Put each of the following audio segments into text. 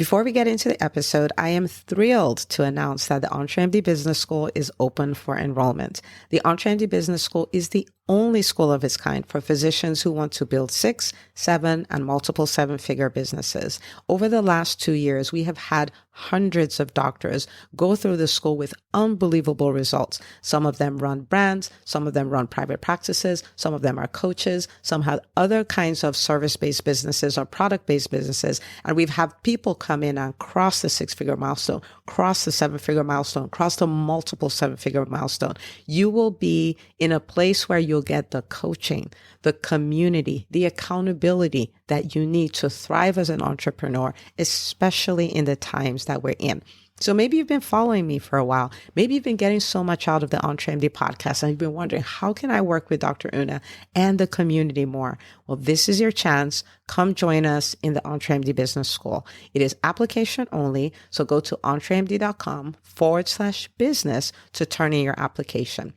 Before we get into the episode, I am thrilled to announce that the EntreMD Business School is open for enrollment. The EntreMD Business School is the only school of its kind for physicians who want to build 6, 7, and multiple 7-figure businesses. Over the last 2 years, we have had hundreds of doctors go through the school with unbelievable results. Some of them run brands, some of them run private practices, some of them are coaches, some have other kinds of service-based businesses or product-based businesses. And we've had people come in and cross the 6-figure milestone, cross the 7-figure milestone, cross the multiple 7-figure milestone. You will be in a place where you'll get the coaching, the community, the accountability that you need to thrive as an entrepreneur, especially in the times that we're in. So maybe you've been following me for a while. Maybe you've been getting so much out of the EntreMD podcast and you've been wondering, how can I work with Dr. Una and the community more? Well, this is your chance. Come join us in the EntreMD Business School. It is application only. So go to entremd.com/business to turn in your application.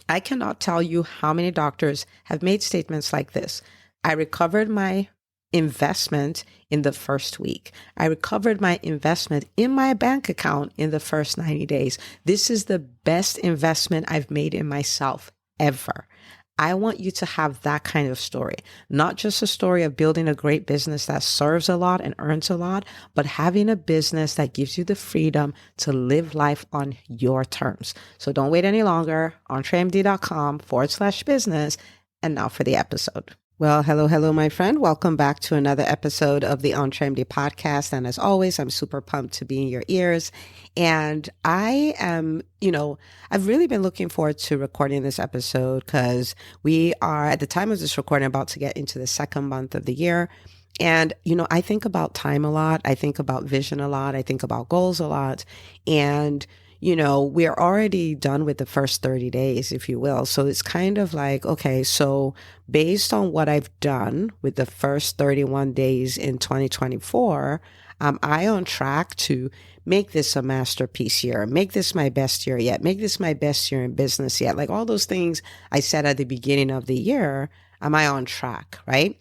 I cannot tell you how many doctors have made statements like this. I recovered my investment in the first week. I recovered my investment in my bank account in the first 90 days. This is the best investment I've made in myself ever. I want you to have that kind of story, not just a story of building a great business that serves a lot and earns a lot, but having a business that gives you the freedom to live life on your terms. So don't wait any longer. entremd.com/business. And now for the episode. Well, hello, my friend. Welcome back to another episode of the EntreMD podcast. And as always, I'm super pumped to be in your ears. And I am, I've really been looking forward to recording this episode because we are, at the time of this recording, about to get into the second month of the year. And, I think about time a lot. I think about vision a lot. I think about goals a lot. And we're already done with the first 30 days, if you will. So it's kind of like, okay, so based on what I've done with the first 31 days in 2024, am I on track to make this a masterpiece year, make this my best year yet, make this my best year in business yet? Like all those things I said at the beginning of the year, am I on track, right?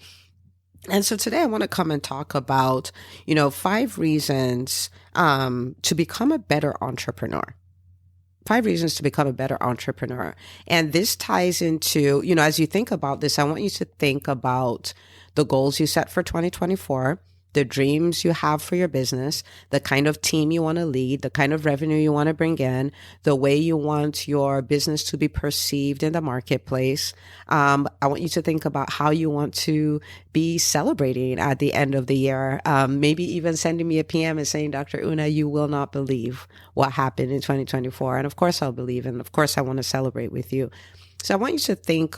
And so today I want to come and talk about, 5 reasons to become a better entrepreneur. 5 reasons to become a better entrepreneur. And this ties into, as you think about this, I want you to think about the goals you set for 2024, the dreams you have for your business, the kind of team you want to lead, the kind of revenue you want to bring in, the way you want your business to be perceived in the marketplace. I want you to think about how you want to be celebrating at the end of the year. Maybe even sending me a PM and saying, Dr. Una, you will not believe what happened in 2024. And of course I'll believe, and of course I want to celebrate with you. So I want you to think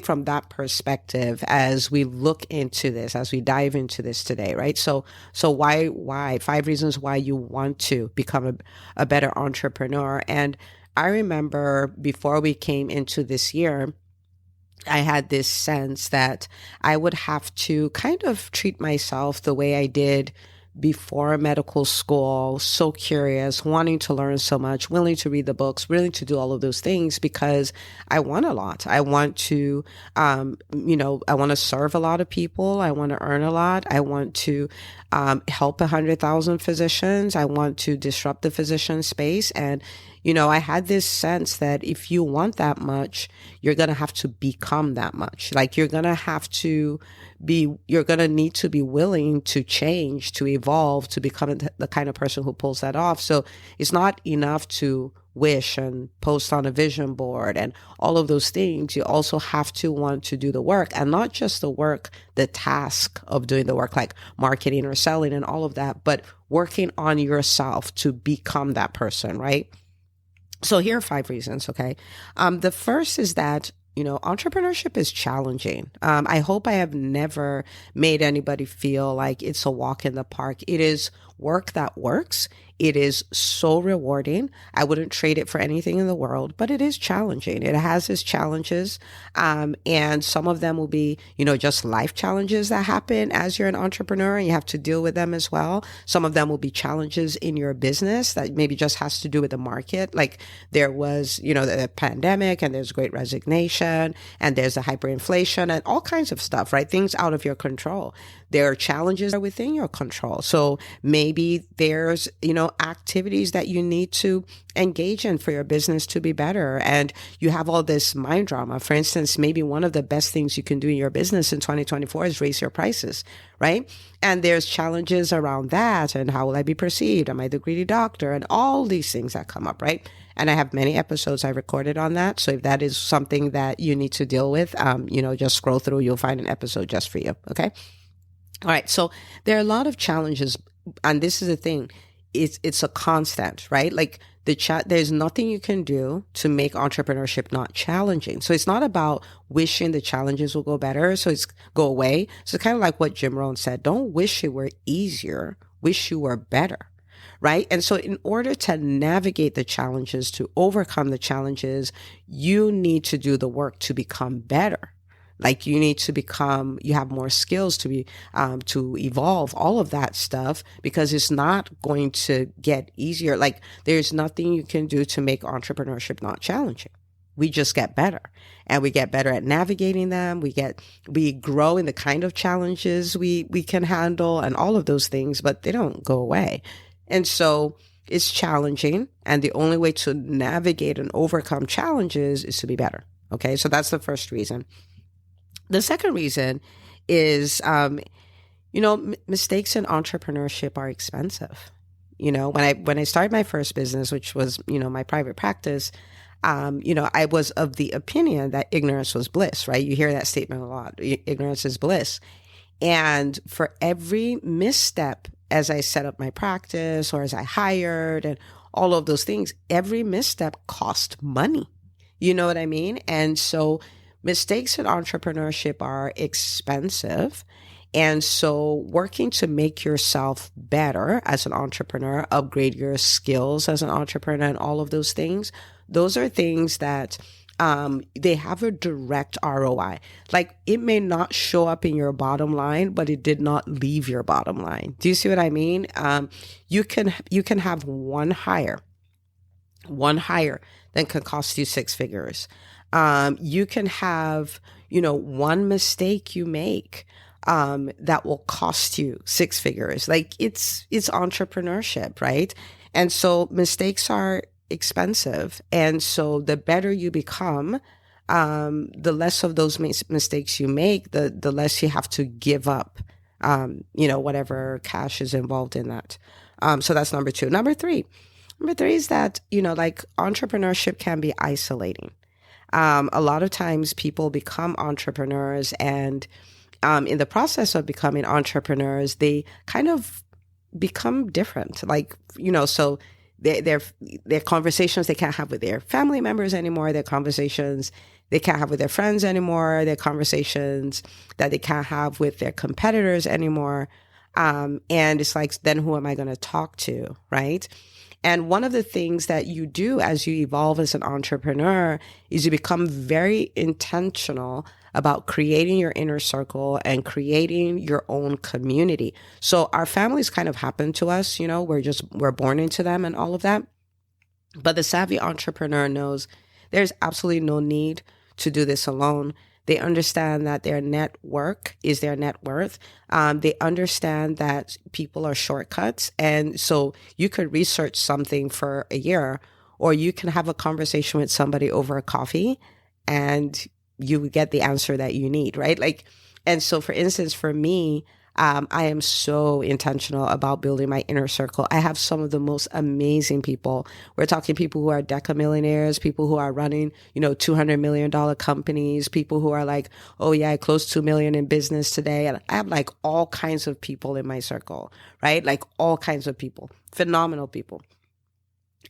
from that perspective as we look into this, as we dive into this today, right? So why 5 reasons why you want to become a better entrepreneur. And I remember before we came into this year, I had this sense that I would have to kind of treat myself the way I did before medical school, so curious, wanting to learn so much, willing to read the books, willing to do all of those things because I want a lot. I want to, I want to serve a lot of people. I want to earn a lot. I want to help 100,000 physicians. I want to disrupt the physician space. And I had this sense that if you want that much, you're going to have to become that much. Like you're going to need to be willing to change, to evolve, to become the kind of person who pulls that off. So it's not enough to wish and post on a vision board and all of those things. You also have to want to do the work, and not just the work, the task of doing the work like marketing or selling and all of that, but working on yourself to become that person, right? So here are 5 reasons, okay? The first is that, entrepreneurship is challenging. I hope I have never made anybody feel like it's a walk in the park. It is work that works. It is so rewarding. I wouldn't trade it for anything in the world, but it is challenging. It has its challenges. And some of them will be, just life challenges that happen as you're an entrepreneur and you have to deal with them as well. Some of them will be challenges in your business that maybe just has to do with the market. Like there was, the pandemic and there's great resignation and there's the hyperinflation and all kinds of stuff, right? Things out of your control. There are challenges that are within your control. So maybe there's, activities that you need to engage in for your business to be better. And you have all this mind drama. For instance, maybe one of the best things you can do in your business in 2024 is raise your prices, right? And there's challenges around that. And how will I be perceived? Am I the greedy doctor? And all these things that come up, right? And I have many episodes I recorded on that. So if that is something that you need to deal with, just scroll through, you'll find an episode just for you. Okay. All right. So there are a lot of challenges. And this is the thing. It's a constant, right? Like there's nothing you can do to make entrepreneurship not challenging. So it's not about wishing the challenges will go better. So it's go away. So it's kind of like what Jim Rohn said, don't wish it were easier, wish you were better. Right. And so in order to navigate the challenges, to overcome the challenges, you need to do the work to become better. Like you need to you have more skills to evolve, all of that stuff, because it's not going to get easier. Like there's nothing you can do to make entrepreneurship not challenging. We just get better, and we get better at navigating them. We grow in the kind of challenges we can handle and all of those things, but they don't go away. And so it's challenging. And the only way to navigate and overcome challenges is to be better. Okay. So that's the first reason. The second reason is, mistakes in entrepreneurship are expensive. When I started my first business, which was, my private practice, I was of the opinion that ignorance was bliss, right? You hear that statement a lot. Ignorance is bliss. And for every misstep as I set up my practice or as I hired and all of those things, every misstep cost money. You know what I mean? And so mistakes in entrepreneurship are expensive. And so working to make yourself better as an entrepreneur, upgrade your skills as an entrepreneur and all of those things, those are things that they have a direct ROI. Like it may not show up in your bottom line, but it did not leave your bottom line. Do you see what I mean? You can have one hire that can cost you six figures. You can have, one mistake you make that will cost you six figures. Like it's entrepreneurship, right? And so mistakes are expensive. And so the better you become, the less of those mistakes you make, the less you have to give up, whatever cash is involved in that. So that's number two. Number three is that, entrepreneurship can be isolating. A lot of times people become entrepreneurs, and in the process of becoming entrepreneurs, they kind of become different. So their conversations they can't have with their family members anymore, their conversations they can't have with their friends anymore, their conversations that they can't have with their competitors anymore. And it's like, then who am I going to talk to, right? And one of the things that you do as you evolve as an entrepreneur is you become very intentional about creating your inner circle and creating your own community. So our families kind of happen to us, we're born into them and all of that. But the savvy entrepreneur knows there's absolutely no need to do this alone. They understand that their network is their net worth. They understand that people are shortcuts. And so you could research something for a year, or you can have a conversation with somebody over a coffee and you get the answer that you need, right? And so for instance, for me, I am so intentional about building my inner circle. I have some of the most amazing people. We're talking people who are decamillionaires, people who are running, $200 million companies, people who are like, oh yeah, I closed 2 million in business today. And I have all kinds of people in my circle, right? All kinds of people, phenomenal people.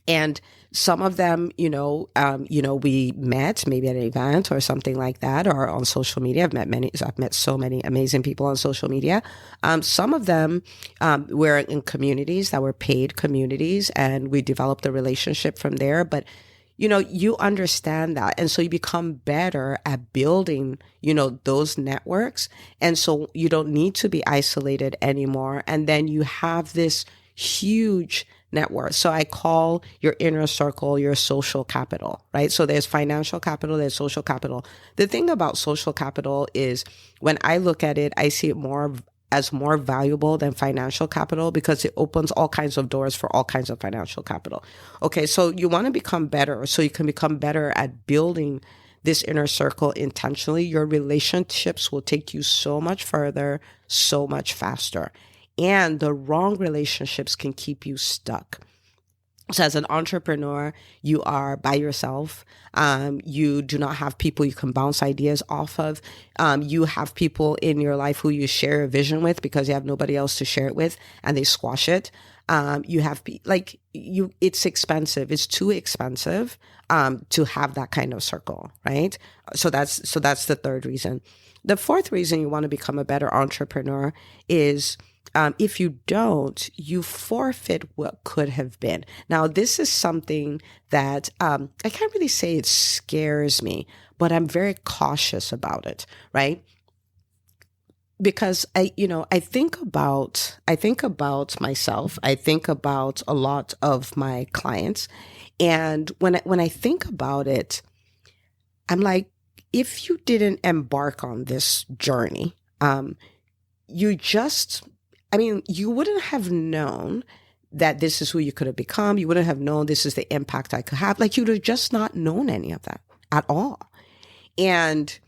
And some of them, we met maybe at an event or something like that, or on social media. I've met so many amazing people on social media. Some of them were in communities that were paid communities, and we developed a relationship from there. But, you understand that. And so you become better at building, those networks. And so you don't need to be isolated anymore. And then you have this huge net worth. So I call your inner circle your social capital, right? So there's financial capital, there's social capital. The thing about social capital is when I look at it, I see it more as more valuable than financial capital because it opens all kinds of doors for all kinds of financial capital. Okay, so you want to become better so you can become better at building this inner circle intentionally. Your relationships will take you so much further, so much faster. And the wrong relationships can keep you stuck. So as an entrepreneur, you are by yourself. You do not have people you can bounce ideas off of. You have people in your life who you share a vision with because you have nobody else to share it with, and they squash it. It's expensive. It's too expensive to have that kind of circle, right? So that's the third reason. The fourth reason you want to become a better entrepreneur is if you don't, you forfeit what could have been. Now, this is something that I can't really say it scares me, but I'm very cautious about it, right? Because I think about myself. I think about a lot of my clients, and when I think about it, I'm like, if you didn't embark on this journey, you wouldn't have known that this is who you could have become. You wouldn't have known this is the impact I could have. Like, you would have just not known any of that at all. And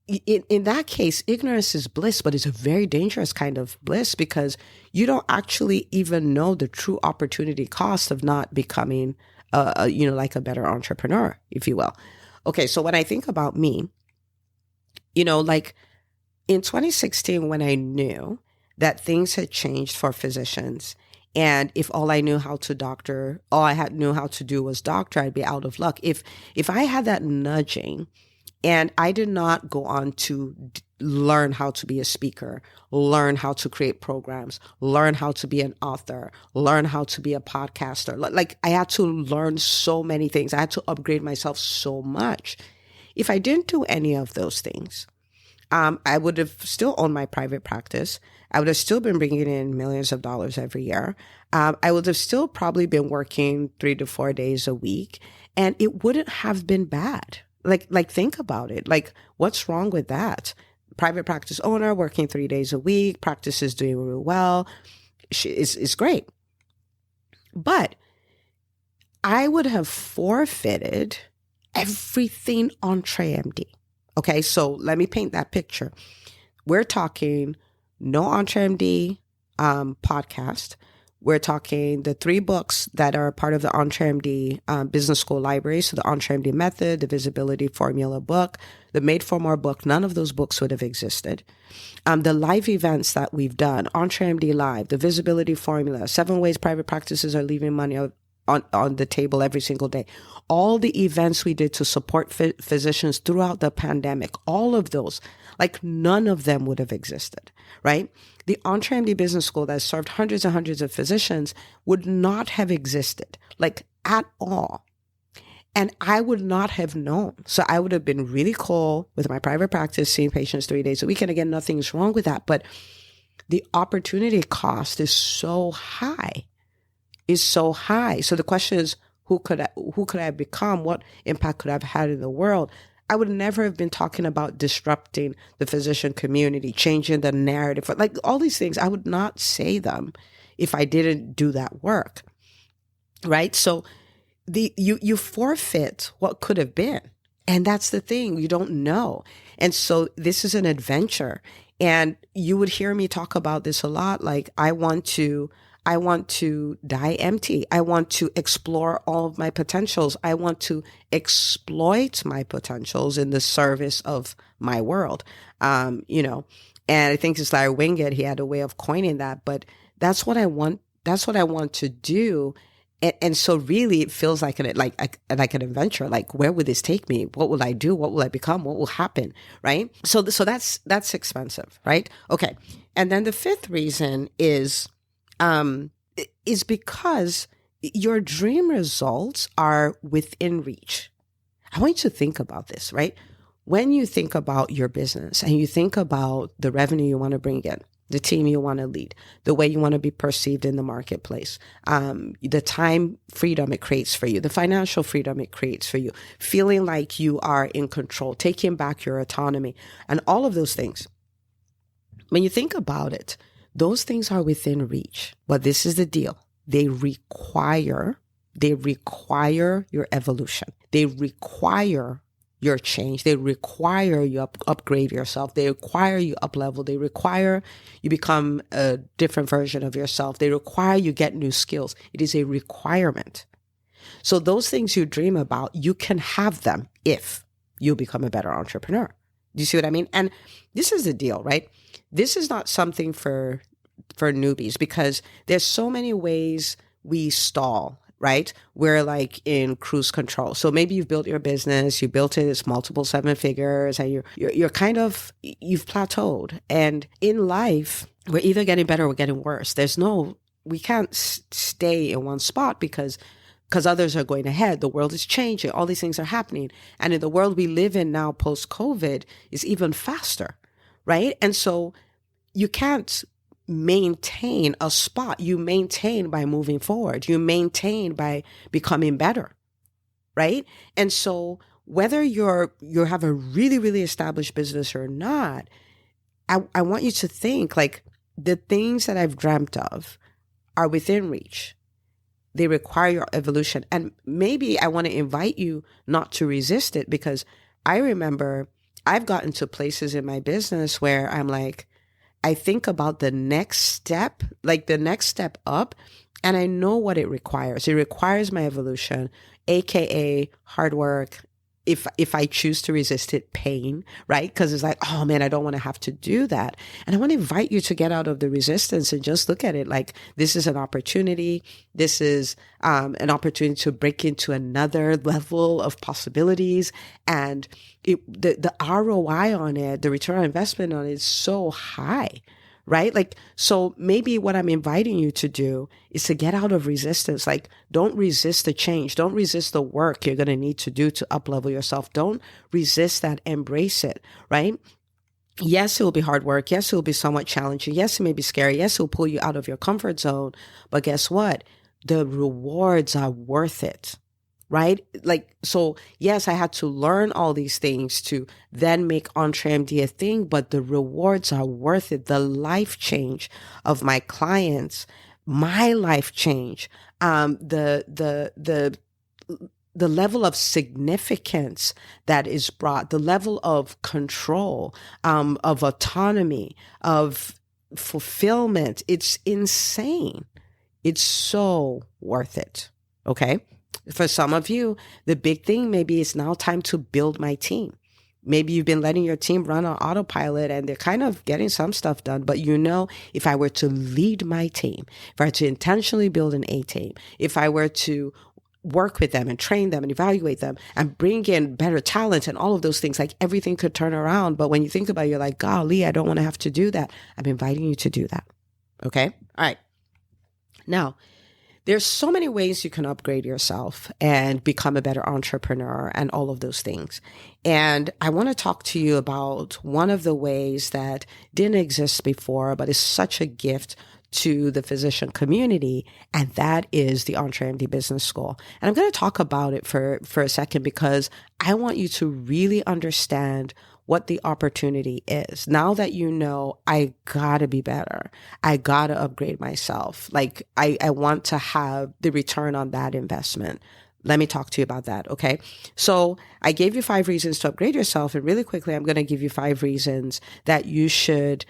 in that case, ignorance is bliss, but it's a very dangerous kind of bliss because you don't actually even know the true opportunity cost of not becoming, like a better entrepreneur, if you will. Okay, so when I think about me, like in 2016, when I knew that things had changed for physicians, and if all I knew how to do was doctor, I'd be out of luck. If I had that nudging, and I did not go on to learn how to be a speaker, learn how to create programs, learn how to be an author, learn how to be a podcaster. Like, I had to learn so many things. I had to upgrade myself so much. If I didn't do any of those things, I would have still owned my private practice. I would have still been bringing in millions of dollars every year. I would have still probably been working 3 to 4 days a week, and it wouldn't have been bad. Like think about it. Like, what's wrong with that? Private practice owner working 3 days a week, practice is doing really well. Is great. But I would have forfeited everything on EntreMD. Okay, so let me paint that picture. We're talking no EntreMD podcast. We're talking the 3 books that are part of the EntreMD Business School library. So the EntreMD Method, the Visibility Formula book, the Made for More book, none of those books would have existed. The live events that we've done, EntreMD Live, the Visibility Formula, 7 ways private practices are leaving money on the table every single day. All the events we did to support physicians throughout the pandemic, all of those, like none of them would have existed, right? The EntreMD Business School that served hundreds and hundreds of physicians would not have existed, like at all. And I would not have known. So I would have been really cool with my private practice, seeing patients 3 days a week. And again, nothing's wrong with that. But the opportunity cost is so high. So the question is, who could I have become? What impact could I have had in the world? I would never have been talking about disrupting the physician community, changing the narrative, like all these things. I would not say them if I didn't do that work, right? So you forfeit what could have been. And that's the thing, you don't know. And so this is an adventure. And you would hear me talk about this a lot. Like, I want to die empty. I want to explore all of my potentials. I want to exploit my potentials in the service of my world. And I think it's Larry Wingate, he had a way of coining that, but that's what I want. That's what I want to do. And so really it feels like an adventure. Like, where would this take me? What will I do? What will I become? What will happen? Right? So that's expensive, right? Okay. And then the fifth reason is because your dream results are within reach. I want you to think about this, right? When you think about your business and you think about the revenue you want to bring in, the team you want to lead, the way you want to be perceived in the marketplace, the time freedom it creates for you, the financial freedom it creates for you, feeling like you are in control, taking back your autonomy, and all of those things. When you think about it, those things are within reach. But this is the deal. They require your evolution. They require your change. They require you upgrade yourself. They require you up level. They require you become a different version of yourself. They require you get new skills. It is a requirement. So those things you dream about, you can have them if you become a better entrepreneur. Do you see what I mean? And this is the deal, right? This is not something for newbies, because there's so many ways we stall, right? We're like in cruise control. So maybe you've built your business, you built it, it's multiple 7 figures, and you've plateaued. And in life, we're either getting better or we're getting worse. We can't stay in one spot because others are going ahead. The world is changing. All these things are happening. And in the world we live in now, post-COVID, is even faster, right? And so you can't maintain a spot. You maintain by moving forward. You maintain by becoming better, right? And so whether you have a really, really established business or not, I want you to think like the things that I've dreamt of are within reach. They require your evolution. And maybe I want to invite you not to resist it, because I remember I've gotten to places in my business where I'm like, I think about the next step up, and I know what it requires. It requires my evolution, AKA hard work. If I choose to resist it, pain, right? Because it's like, oh man, I don't want to have to do that. And I want to invite you to get out of the resistance and just look at it like this is an opportunity. This is an opportunity to break into another level of possibilities. And the ROI on it, the return on investment on it is so high. Right? Like, so maybe what I'm inviting you to do is to get out of resistance. Like, don't resist the change. Don't resist the work you're going to need to do to up-level yourself. Don't resist that. Embrace it. Right? Yes, it will be hard work. Yes, it will be somewhat challenging. Yes, it may be scary. Yes, it will pull you out of your comfort zone. But guess what? The rewards are worth it. Right? Like, so yes, I had to learn all these things to then make EntreMD a thing, but the rewards are worth it. The life change of my clients, my life change, the level of significance that is brought, the level of control, of autonomy, of fulfillment. It's insane. It's so worth it. Okay. For some of you, the big thing maybe is now time to build my team. Maybe you've been letting your team run on autopilot and they're kind of getting some stuff done. But if I were to lead my team, if I were to intentionally build an A team, if I were to work with them and train them and evaluate them and bring in better talent and all of those things, like everything could turn around. But when you think about it, you're like, golly, I don't want to have to do that. I'm inviting you to do that. Okay. All right. Now, there's so many ways you can upgrade yourself and become a better entrepreneur and all of those things. And I want to talk to you about one of the ways that didn't exist before, but is such a gift to the physician community, and that is the EntreMD Business School. And I'm going to talk about it for a second, because I want you to really understand what the opportunity is. Now that you know, I gotta be better. I gotta upgrade myself. Like, I want to have the return on that investment. Let me talk to you about that. Okay. So I gave you 5 reasons to upgrade yourself. And really quickly, I'm going to give you 5 reasons that you should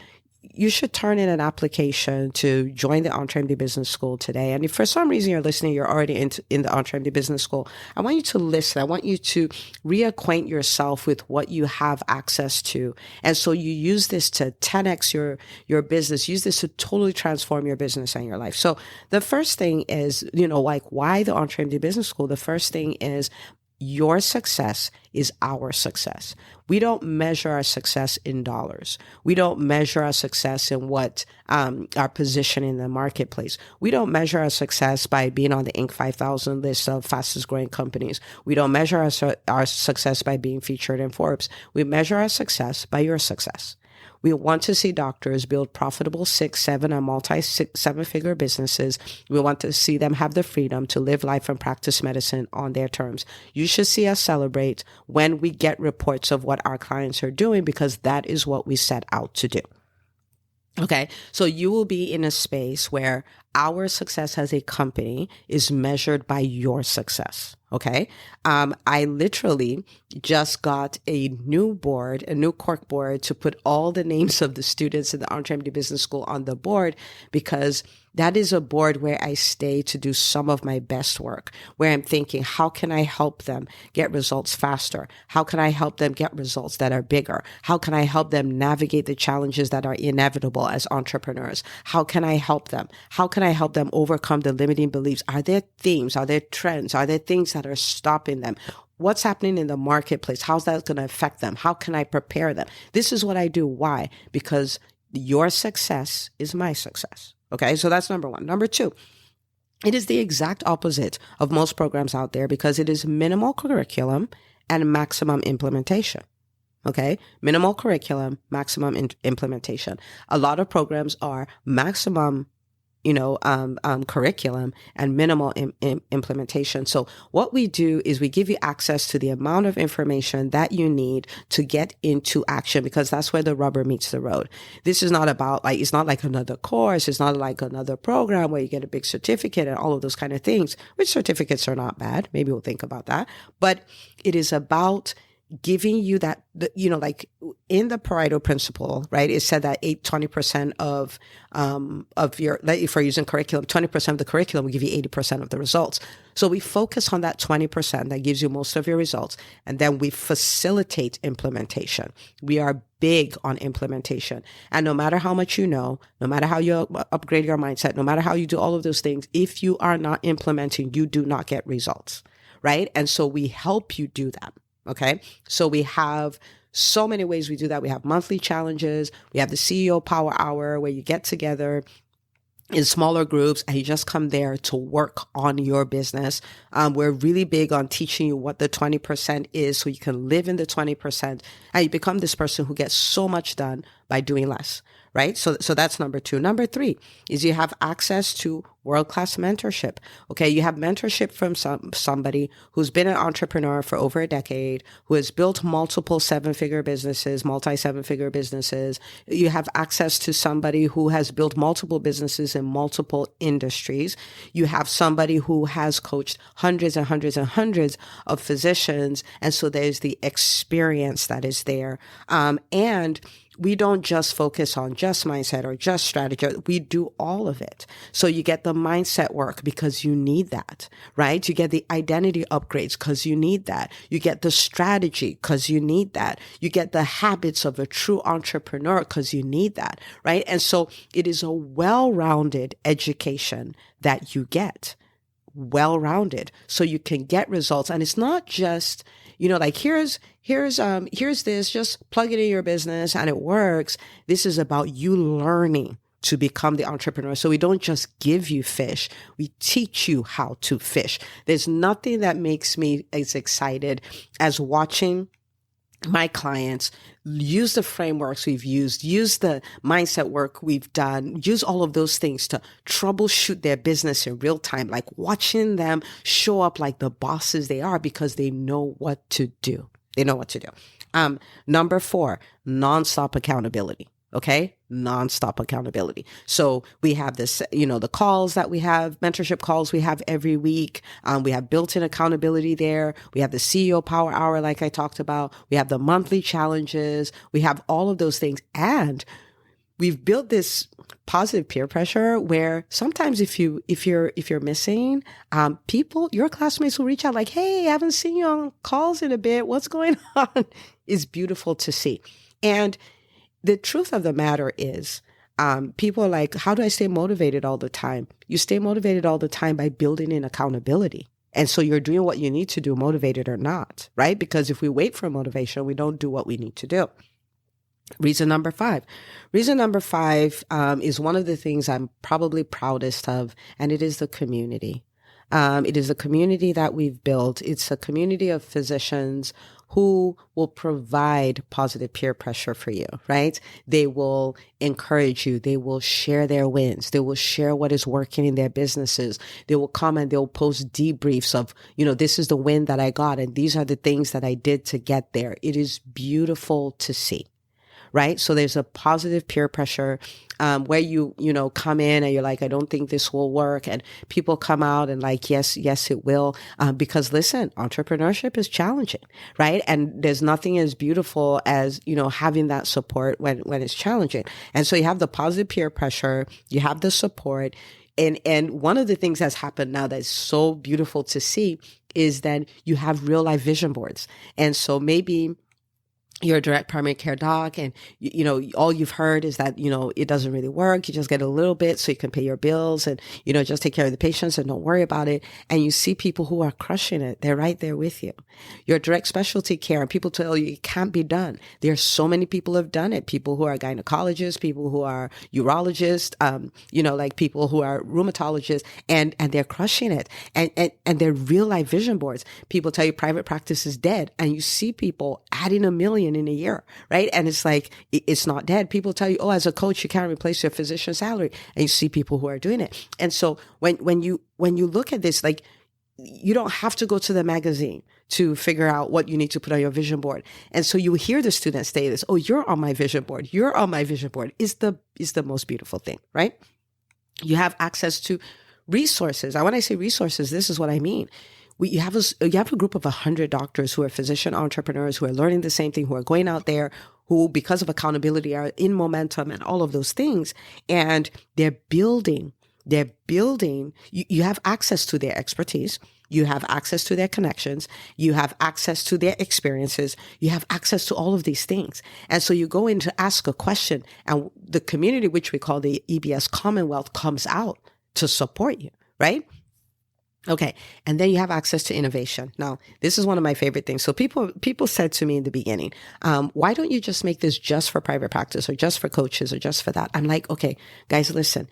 turn in an application to join the EntreMD Business School today. And if for some reason you're listening, you're already in the EntreMD Business School, I want you to listen. I want you to reacquaint yourself with what you have access to. And so you use this to 10x your business. Use this to totally transform your business and your life. So the first thing is, like, why the EntreMD Business School? The first thing is, your success is our success. We don't measure our success in dollars. We don't measure our success in what our position in the marketplace. We don't measure our success by being on the Inc. 5000 list of fastest growing companies. We don't measure our success by being featured in Forbes. We measure our success by your success. We want to see doctors build profitable 6, 7, and multi-7-figure businesses. We want to see them have the freedom to live life and practice medicine on their terms. You should see us celebrate when we get reports of what our clients are doing, because that is what we set out to do. Okay. So you will be in a space where our success as a company is measured by your success. Okay. I literally just got a new cork board to put all the names of the students in the EntreMD Business School on the board, because that is a board where I stay to do some of my best work, where I'm thinking, how can I help them get results faster? How can I help them get results that are bigger? How can I help them navigate the challenges that are inevitable as entrepreneurs? How can I help them? How can I help them overcome the limiting beliefs? Are there themes? Are there trends? Are there things that are stopping them? What's happening in the marketplace? How's that going to affect them? How can I prepare them? This is what I do. Why? Because your success is my success. Okay, so that's number one. Number two, it is the exact opposite of most programs out there, because it is minimal curriculum and maximum implementation. Okay, minimal curriculum, maximum implementation. A lot of programs are maximum curriculum and minimal implementation. So what we do is we give you access to the amount of information that you need to get into action, because that's where the rubber meets the road. This is not about it's not like another course. It's not like another program where you get a big certificate and all of those kind of things, which certificates are not bad. Maybe we'll think about that. But it is about giving you that, like in the Pareto principle, right? It said that 20% of your, if we're using curriculum, 20% of the curriculum will give you 80% of the results. So we focus on that 20% that gives you most of your results. And then we facilitate implementation. We are big on implementation. And no matter how much you know, no matter how you upgrade your mindset, no matter how you do all of those things, if you are not implementing, you do not get results, right? And so we help you do that. Okay. So we have so many ways we do that. We have monthly challenges. We have the CEO Power Hour, where you get together in smaller groups and you just come there to work on your business. We're really big on teaching you what the 20% is, so you can live in the 20% and you become this person who gets so much done by doing less. Right? So that's number two. Number three is you have access to world-class mentorship. Okay. You have mentorship from somebody who's been an entrepreneur for over a decade, who has built multiple seven-figure businesses, multi-seven-figure businesses. You have access to somebody who has built multiple businesses in multiple industries. You have somebody who has coached hundreds and hundreds and hundreds of physicians. And so there's the experience that is there. And we don't just focus on just mindset or just strategy. We do all of it. So you get the mindset work because you need that, right? You get the identity upgrades because you need that. You get the strategy because you need that. You get the habits of a true entrepreneur because you need that, right? And so it is a well-rounded education that you get. Well-rounded. So you can get results. And it's not just, here's this, just plug it in your business and it works. This is about you learning to become the entrepreneur. So we don't just give you fish. We teach you how to fish. There's nothing that makes me as excited as watching my clients use the frameworks we've used, use the mindset work we've done, use all of those things to troubleshoot their business in real time, like watching them show up like the bosses they are because they know what to do. They know what to do. Number 4, nonstop accountability. Okay. Nonstop accountability. So we have this, the calls that we have, mentorship calls we have every week. We have built-in accountability there. We have the CEO Power Hour, like I talked about. We have the monthly challenges. We have all of those things. And we've built this positive peer pressure where sometimes if you're missing, your classmates will reach out like, hey, I haven't seen you on calls in a bit. What's going on? It's beautiful to see. And the truth of the matter is, people are like, how do I stay motivated all the time? You stay motivated all the time by building in accountability. And so you're doing what you need to do, motivated or not, right? Because if we wait for motivation, we don't do what we need to do. Reason number 5. Reason number 5 is one of the things I'm probably proudest of, and it is the community. It is a community that we've built. It's a community of physicians who will provide positive peer pressure for you, right? They will encourage you. They will share their wins. They will share what is working in their businesses. They will comment. They'll post debriefs of, this is the win that I got and these are the things that I did to get there. It is beautiful to see. right? So there's a positive peer pressure where you come in and you're like, I don't think this will work. And people come out and like, yes, it will. Because listen, entrepreneurship is challenging, right? And there's nothing as beautiful as, having that support when it's challenging. And so you have the positive peer pressure, you have the support. And one of the things that's happened now that's so beautiful to see is that you have real life vision boards. And so maybe you're a direct primary care doc and, all you've heard is that, it doesn't really work. You just get a little bit so you can pay your bills and, just take care of the patients and don't worry about it. And you see people who are crushing it. They're right there with you. You're direct specialty care and people tell you it can't be done. There are so many people who have done it. People who are gynecologists, people who are urologists, like people who are rheumatologists and they're crushing it. And they're real life vision boards. People tell you private practice is dead and you see people adding $1 million in a year, right? And it's like, it's not dead. People tell you, as a coach, you can't replace your physician's salary. And you see people who are doing it. And so when you look at this, like, you don't have to go to the magazine to figure out what you need to put on your vision board. And so you hear the students say this, you're on my vision board. You're on my vision board is the most beautiful thing, right? You have access to resources. And when I say resources, this is what I mean. You have a group of 100 doctors who are physician entrepreneurs who are learning the same thing, who are going out there, who, because of accountability, are in momentum and all of those things. And they're building. You have access to their expertise. You have access to their connections. You have access to their experiences. You have access to all of these things. And so you go in to ask a question and the community, which we call the EBS Commonwealth, comes out to support you, right? Okay. And then you have access to innovation. Now, this is one of my favorite things. So people said to me in the beginning, why don't you just make this just for private practice or just for coaches or just for that? I'm like, okay, guys, listen,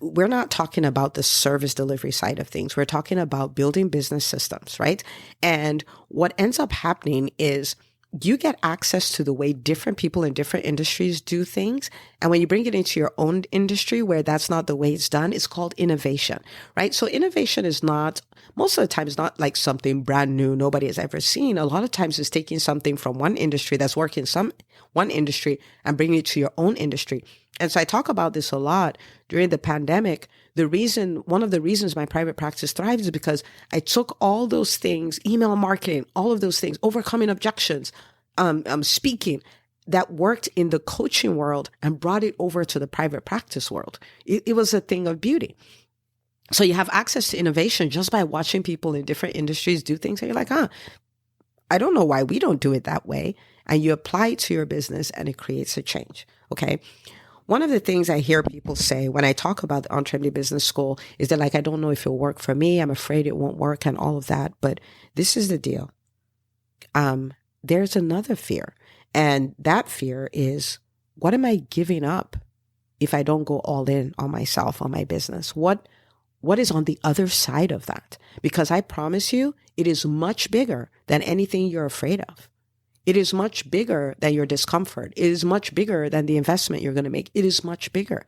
we're not talking about the service delivery side of things. We're talking about building business systems, right? And what ends up happening is you get access to the way different people in different industries do things. And when you bring it into your own industry where that's not the way it's done, it's called innovation, right? So innovation is not, most of the time, it's not like something brand new nobody has ever seen. A lot of times it's taking something from one industry that's working one industry and bringing it to your own industry. And so I talk about this a lot during the pandemic. One of the reasons my private practice thrives is because I took all those things, email marketing, all of those things, overcoming objections, speaking, that worked in the coaching world and brought it over to the private practice world. It was a thing of beauty. So you have access to innovation just by watching people in different industries do things. And you're like, I don't know why we don't do it that way. And you apply it to your business and it creates a change. Okay. One of the things I hear people say when I talk about the EntreMD Business School is they're like, I don't know if it'll work for me. I'm afraid it won't work and all of that. But this is the deal. There's another fear. And that fear is, what am I giving up if I don't go all in on myself, on my business? What is on the other side of that? Because I promise you, it is much bigger than anything you're afraid of. It is much bigger than your discomfort. It is much bigger than the investment you're going to make. It is much bigger.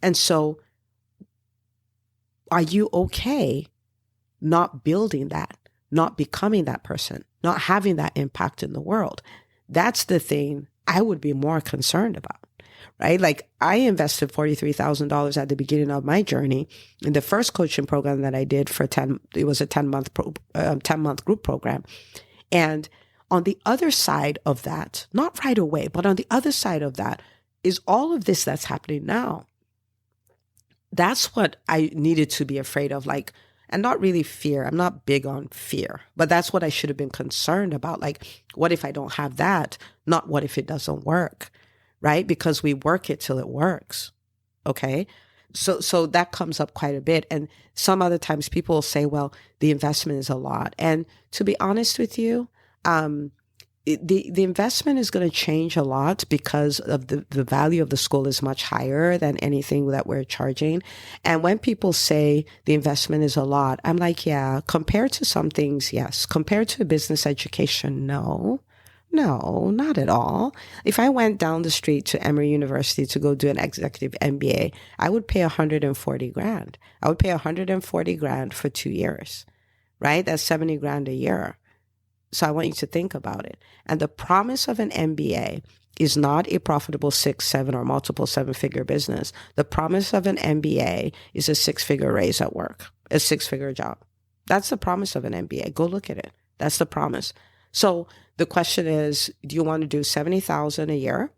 And so are you okay not building that, not becoming that person, not having that impact in the world? That's the thing I would be more concerned about, right? Like I invested $43,000 at the beginning of my journey in the first coaching program that I did it was a 10-month group program. And on the other side of that, not right away, but on the other side of that is all of this that's happening now. That's what I needed to be afraid of, like, and not really fear. I'm not big on fear, but that's what I should have been concerned about. Like, what if I don't have that? Not what if it doesn't work, right? Because we work it till it works. Okay. So that comes up quite a bit. And some other times people will say, well, the investment is a lot. And to be honest with you, the investment is going to change a lot because of the value of the school is much higher than anything that we're charging. And when people say the investment is a lot, I'm like, yeah, compared to some things, yes. Compared to business education, no, not at all. If I went down the street to Emory University to go do an executive MBA, I would pay $140,000. I would pay $140,000 for 2 years, right? That's $70,000 a year. So I want you to think about it. And the promise of an MBA is not a profitable 6, 7, or multiple 7-figure business. The promise of an MBA is a 6-figure raise at work, a 6-figure job. That's the promise of an MBA. Go look at it. That's the promise. So the question is, do you want to do $70,000 a year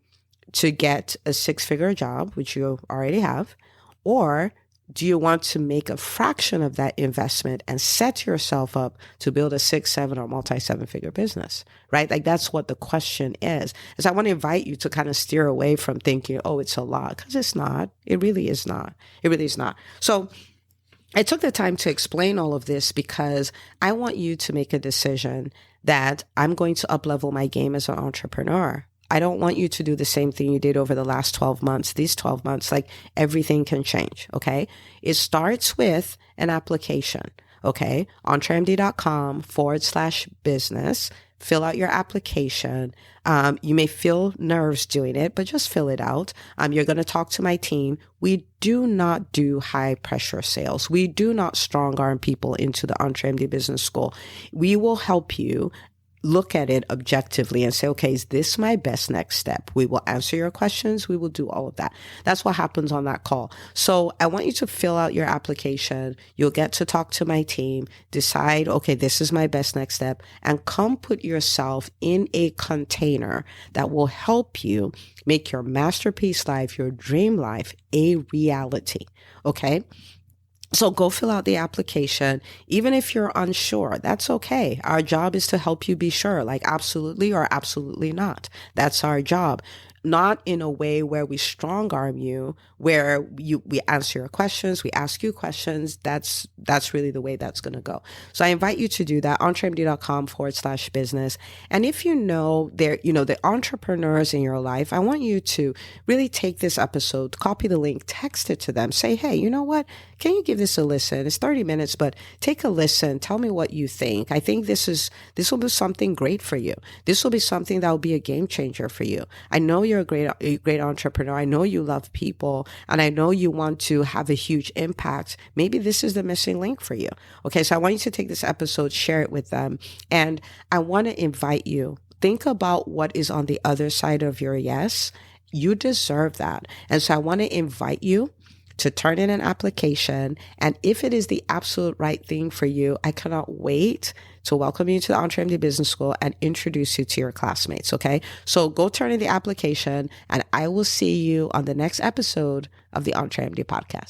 to get a 6-figure job, which you already have, or do you want to make a fraction of that investment and set yourself up to build a 6, 7, or multi-7-figure business, right? Like that's what the question is. Is I want to invite you to kind of steer away from thinking, oh, it's a lot, because it's not. It really is not. It really is not. So I took the time to explain all of this because I want you to make a decision that I'm going to up-level my game as an entrepreneur. I don't want you to do the same thing you did over the last 12 months. These 12 months, like everything can change, okay? It starts with an application, okay? EntreMD.com/business. Fill out your application. You may feel nerves doing it, but just fill it out. You're going to talk to my team. We do not do high pressure sales. We do not strong arm people into the EntreMD Business School. We will help you look at it objectively and say, okay, is this my best next step? We will answer your questions. We will do all of that. That's what happens on that call. So I want you to fill out your application. You'll get to talk to my team, decide, okay, this is my best next step, and come put yourself in a container that will help you make your masterpiece life, your dream life, a reality. Okay? So go fill out the application. Even if you're unsure, that's okay. Our job is to help you be sure, like absolutely or absolutely not. That's our job. Not in a way where we strong arm you, where we answer your questions, we ask you questions. That's really the way that's going to go. So I invite you to do that, entremd.com/business. And if you know the entrepreneurs in your life, I want you to really take this episode, copy the link, text it to them, say, hey, you know what? Can you give this a listen? It's 30 minutes, but take a listen. Tell me what you think. I think this will be something great for you. This will be something that will be a game changer for you. I know you're a great entrepreneur. I know you love people, and I know you want to have a huge impact. Maybe this is the missing link for you. Okay, so I want you to take this episode, share it with them, and I want to invite you, think about what is on the other side of your yes. You deserve that. And so I want to invite you to turn in an application. And if it is the absolute right thing for you, I cannot wait to welcome you to the EntreMD Business School and introduce you to your classmates. Okay. So go turn in the application, and I will see you on the next episode of the EntreMD podcast.